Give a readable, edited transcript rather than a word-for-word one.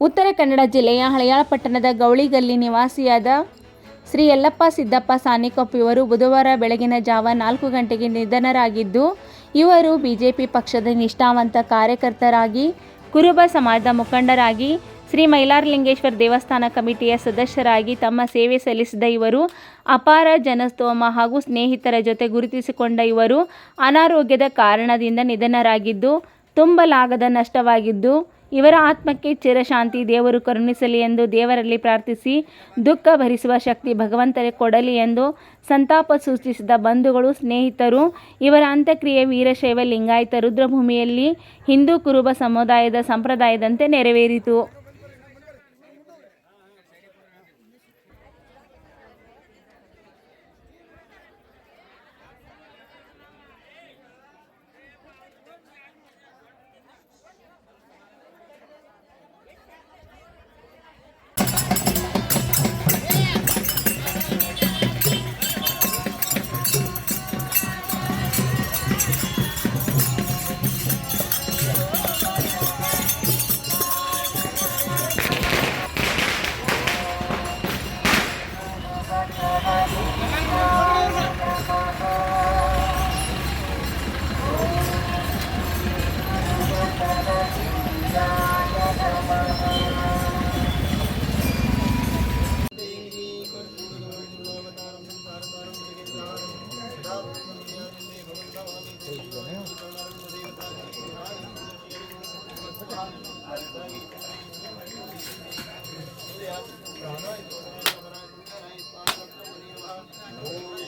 ಉತ್ತರ ಕನ್ನಡ ಜಿಲ್ಲೆಯ ಹಳೆಯಾಳ ಪಟ್ಟಣದ ಗೌಳಿಗಲ್ಲಿ ನಿವಾಸಿಯಾದ ಶ್ರೀ ಯಲ್ಲಪ್ಪ ಸಿದ್ದಪ್ಪ ಸಾನಿಕೊಪ್ಪ ಇವರು ಬುಧವಾರ ಬೆಳಗಿನ ಜಾವ 4 ಗಂಟೆಗೆ ನಿಧನರಾಗಿದ್ದು, ಇವರು ಬಿಜೆಪಿ ಪಕ್ಷದ ನಿಷ್ಠಾವಂತ ಕಾರ್ಯಕರ್ತರಾಗಿ, ಕುರುಬ ಸಮಾಜದ ಮುಖಂಡರಾಗಿ, ಶ್ರೀ ಮೈಲಾರಲಿಂಗೇಶ್ವರ ದೇವಸ್ಥಾನ ಕಮಿಟಿಯ ಸದಸ್ಯರಾಗಿ ತಮ್ಮ ಸೇವೆ ಸಲ್ಲಿಸಿದ ಇವರು ಅಪಾರ ಜನಸ್ತೋಮ ಹಾಗೂ ಸ್ನೇಹಿತರ ಜೊತೆ ಗುರುತಿಸಿಕೊಂಡ ಇವರು ಅನಾರೋಗ್ಯದ ಕಾರಣದಿಂದ ನಿಧನರಾಗಿದ್ದು ತುಂಬಲಾಗದ ನಷ್ಟವಾಗಿದ್ದು, ಇವರ ಆತ್ಮಕ್ಕೆ ಚಿರಶಾಂತಿ ದೇವರು ಕರುಣಿಸಲಿ ಎಂದು ದೇವರಲ್ಲಿ ಪ್ರಾರ್ಥಿಸಿ, ದುಃಖ ಭರಿಸುವ ಶಕ್ತಿ ಭಗವಂತನೇ ಕೊಡಲಿ ಎಂದು ಸಂತಾಪ ಸೂಚಿಸಿದ ಬಂಧುಗಳು, ಸ್ನೇಹಿತರು. ಇವರ ಅಂತ್ಯಕ್ರಿಯೆ ವೀರಶೈವ ಲಿಂಗಾಯತ ರುದ್ರಭೂಮಿಯಲ್ಲಿ ಹಿಂದೂ ಕುರುಬ ಸಮುದಾಯದ ಸಂಪ್ರದಾಯದಂತೆ ನೆರವೇರಿತು. Oh